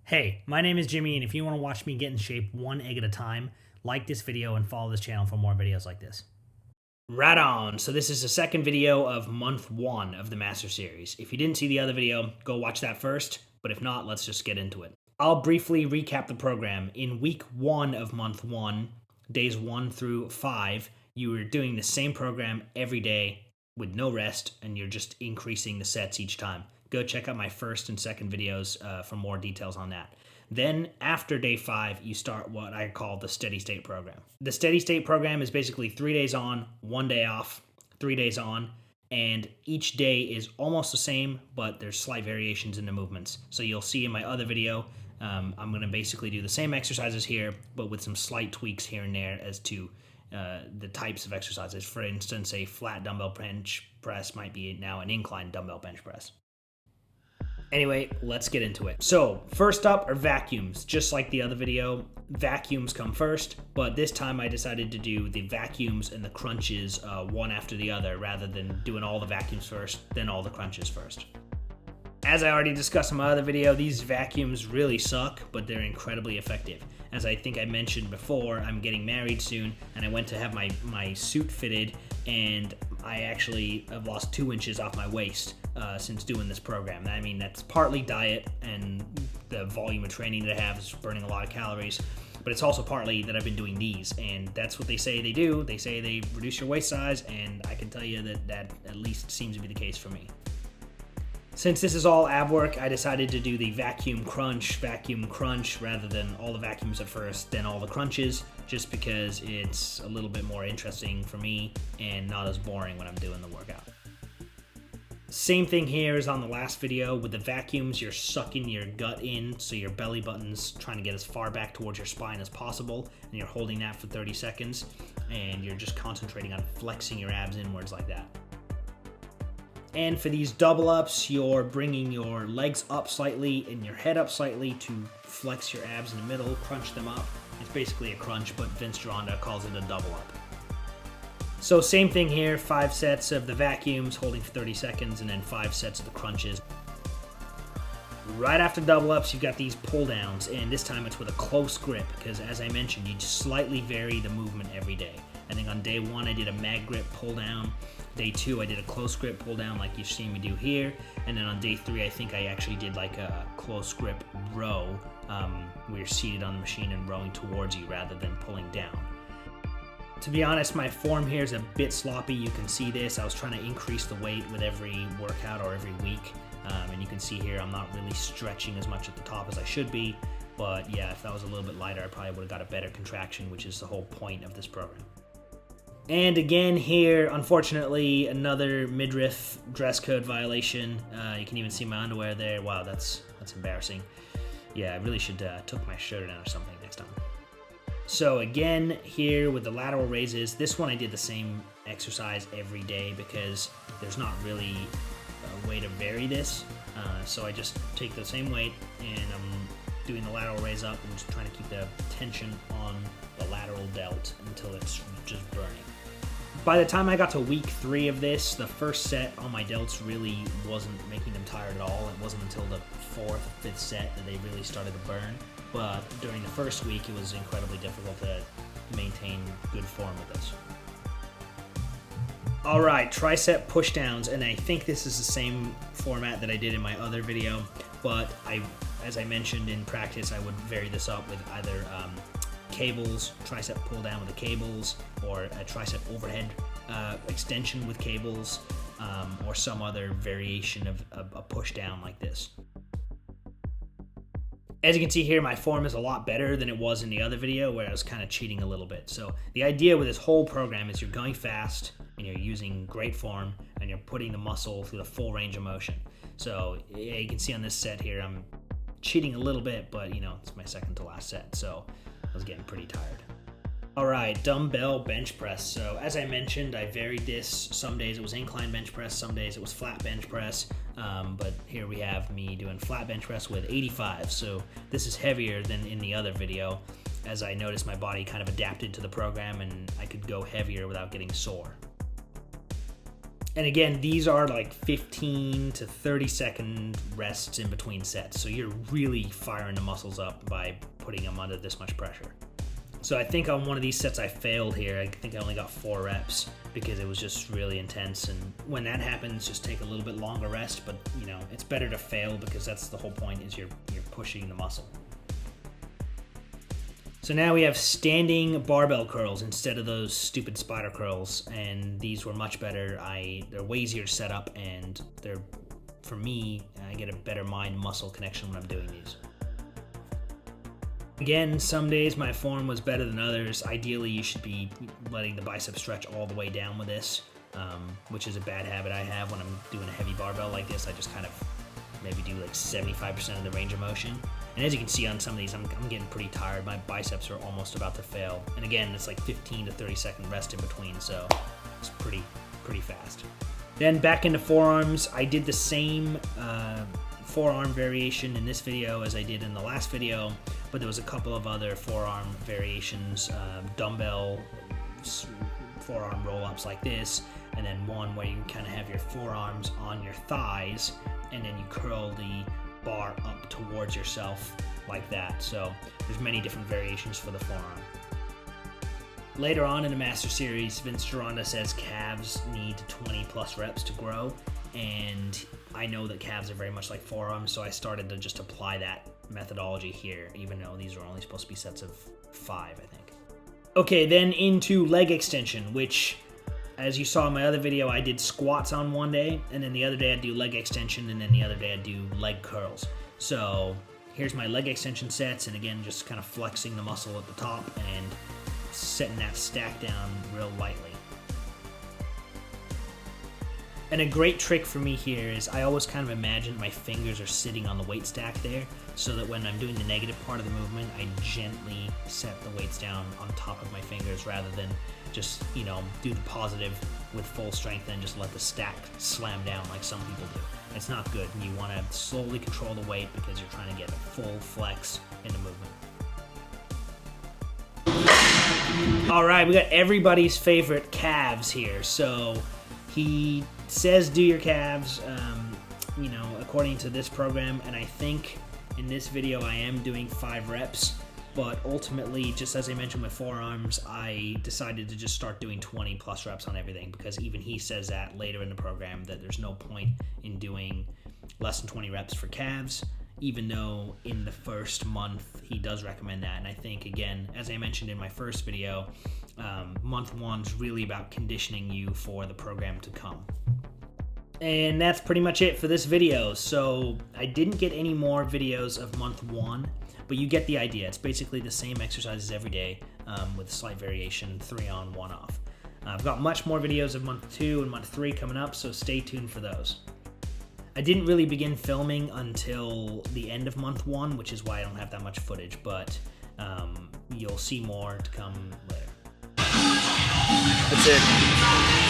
Hey, my name is Jimmy, and if you want to watch me get in shape one egg at a time, like this video and follow this channel for more videos like this. Right on. So this is the second video of month 1 of the Master Series. If you didn't see the other video, go watch that first, but if not, let's just get into it. I'll briefly recap the program. In week 1 of month 1, days 1 through 5, you were doing the same program every day with no rest, and you're just increasing the sets each time. Go check out my first and second videos for more details on that. Then after day 5, you start what I call the steady state program. The steady state program is basically 3 days on, 1 day off, 3 days on, and each day is almost the same, but there's slight variations in the movements. So you'll see in my other video, I'm going to basically do the same exercises here, but with some slight tweaks here and there as to the types of exercises. For instance, a flat dumbbell bench press might be now an incline dumbbell bench press. Anyway, let's get into it. So, first up are vacuums. Just like the other video, vacuums come first, but this time I decided to do the vacuums and the crunches one after the other, rather than doing all the vacuums first, then all the crunches first. As I already discussed in my other video, these vacuums really suck, but they're incredibly effective. As I think I mentioned before, I'm getting married soon, and I went to have my suit fitted, and I actually have lost 2 inches off my waist since doing this program. I mean, that's partly diet and the volume of training that I have is burning a lot of calories, but it's also partly that I've been doing these, and that's what they say they do. They say they reduce your waist size, and I can tell you that at least seems to be the case for me. Since this is all ab work, I decided to do the vacuum crunch, rather than all the vacuums at first, then all the crunches, just because it's a little bit more interesting for me and not as boring when I'm doing the workout. Same thing here as on the last video. With the vacuums, you're sucking your gut in, so your belly button's trying to get as far back towards your spine as possible, and you're holding that for 30 seconds, and you're just concentrating on flexing your abs inwards like that. And for these double ups, you're bringing your legs up slightly and your head up slightly to flex your abs in the middle, crunch them up. It's basically a crunch, but Vince Gironda calls it a double up. So same thing here, 5 sets of the vacuums, holding for 30 seconds, and then 5 sets of the crunches. Right after double ups, you've got these pull downs, and this time it's with a close grip, because as I mentioned, you just slightly vary the movement every day. I think on day 1, I did a mag grip pull down. Day 2, I did a close grip pull down like you've seen me do here. And then on day 3, I think I actually did like a close grip row where you're seated on the machine and rowing towards you rather than pulling down. To be honest, my form here is a bit sloppy. You can see this. I was trying to increase the weight with every workout or every week. And you can see here I'm not really stretching as much at the top as I should be. But yeah, if that was a little bit lighter, I probably would have got a better contraction, which is the whole point of this program. And again here, unfortunately, another midriff dress code violation. You can even see my underwear there. Wow, that's embarrassing. Yeah, I really should took my shirt down or something next time. So again, here with the lateral raises, this one I did the same exercise every day because there's not really a way to vary this. So I just take the same weight and I'm doing the lateral raise up and just trying to keep the tension on the lateral delt until it's just burning. By the time I got to week 3 of this, the first set on my delts really wasn't making them tired at all. It wasn't until the 4th, 5th set that they really started to burn. But during the first week, it was incredibly difficult to maintain good form with this. All right, tricep pushdowns, and I think this is the same format that I did in my other video, but as I mentioned in practice, I would vary this up with either cables, tricep pull down with the cables, or a tricep overhead extension with cables, or some other variation of a push down like this. As you can see here, my form is a lot better than it was in the other video where I was kind of cheating a little bit. So the idea with this whole program is you're going fast and you're using great form and you're putting the muscle through the full range of motion. So yeah, you can see on this set here, I'm cheating a little bit, but you know, it's my second to last set. So I was getting pretty tired. All right, dumbbell bench press. So as I mentioned, I varied this. Some days it was incline bench press, some days it was flat bench press. But here we have me doing flat bench press with 85. So this is heavier than in the other video, as I noticed my body kind of adapted to the program and I could go heavier without getting sore. And again, these are like 15 to 30 second rests in between sets. So you're really firing the muscles up by putting them under this much pressure. So I think on one of these sets I failed here. I think I only got 4 reps because it was just really intense. And when that happens, just take a little bit longer rest. But you know, it's better to fail because that's the whole point, is you're pushing the muscle. So now we have standing barbell curls instead of those stupid spider curls, and these were much better. They're way easier to set up, and for me, I get a better mind-muscle connection when I'm doing these. Again, some days my form was better than others. Ideally, you should be letting the bicep stretch all the way down with this, which is a bad habit I have when I'm doing a heavy barbell like this. I just kind of maybe do like 75% of the range of motion. And as you can see on some of these, I'm getting pretty tired. My biceps are almost about to fail. And again, it's like 15 to 30 second rest in between, so it's pretty fast. Then back into forearms. I did the same forearm variation in this video as I did in the last video, but there was a couple of other forearm variations, dumbbell forearm roll-ups like this, and then one where you kind of have your forearms on your thighs, and then you curl the bar up towards yourself like that. So there's many different variations for the forearm. Later on in the Master Series, Vince Gironda says calves need 20 plus reps to grow, and I know that calves are very much like forearms, so I started to just apply that methodology here, even though these are only supposed to be sets of 5, I think. Okay, then into leg extension, which, as you saw in my other video, I did squats on one day, and then the other day I'd do leg extension, and then the other day I'd do leg curls. So here's my leg extension sets, and again, just kind of flexing the muscle at the top and setting that stack down real lightly. And a great trick for me here is I always kind of imagine my fingers are sitting on the weight stack there, so that when I'm doing the negative part of the movement, I gently set the weights down on top of my fingers rather than just, you know, do the positive with full strength and just let the stack slam down like some people do. It's not good. You want to slowly control the weight because you're trying to get a full flex in the movement. All right, we got everybody's favorite calves here. So he says do your calves, you know, according to this program, and I think in this video I am doing 5 reps, but ultimately, just as I mentioned with forearms, I decided to just start doing 20 plus reps on everything, because even he says that later in the program, that there's no point in doing less than 20 reps for calves, even though in the first month he does recommend that. And I think, again, as I mentioned in my first video, month 1's really about conditioning you for the program to come. And that's pretty much it for this video. So I didn't get any more videos of month 1, but you get the idea. It's basically the same exercises every day, with slight variation, 3 on, 1 off. I've got much more videos of month 2 and month 3 coming up, so stay tuned for those. I didn't really begin filming until the end of month 1, which is why I don't have that much footage, but you'll see more to come later. That's it.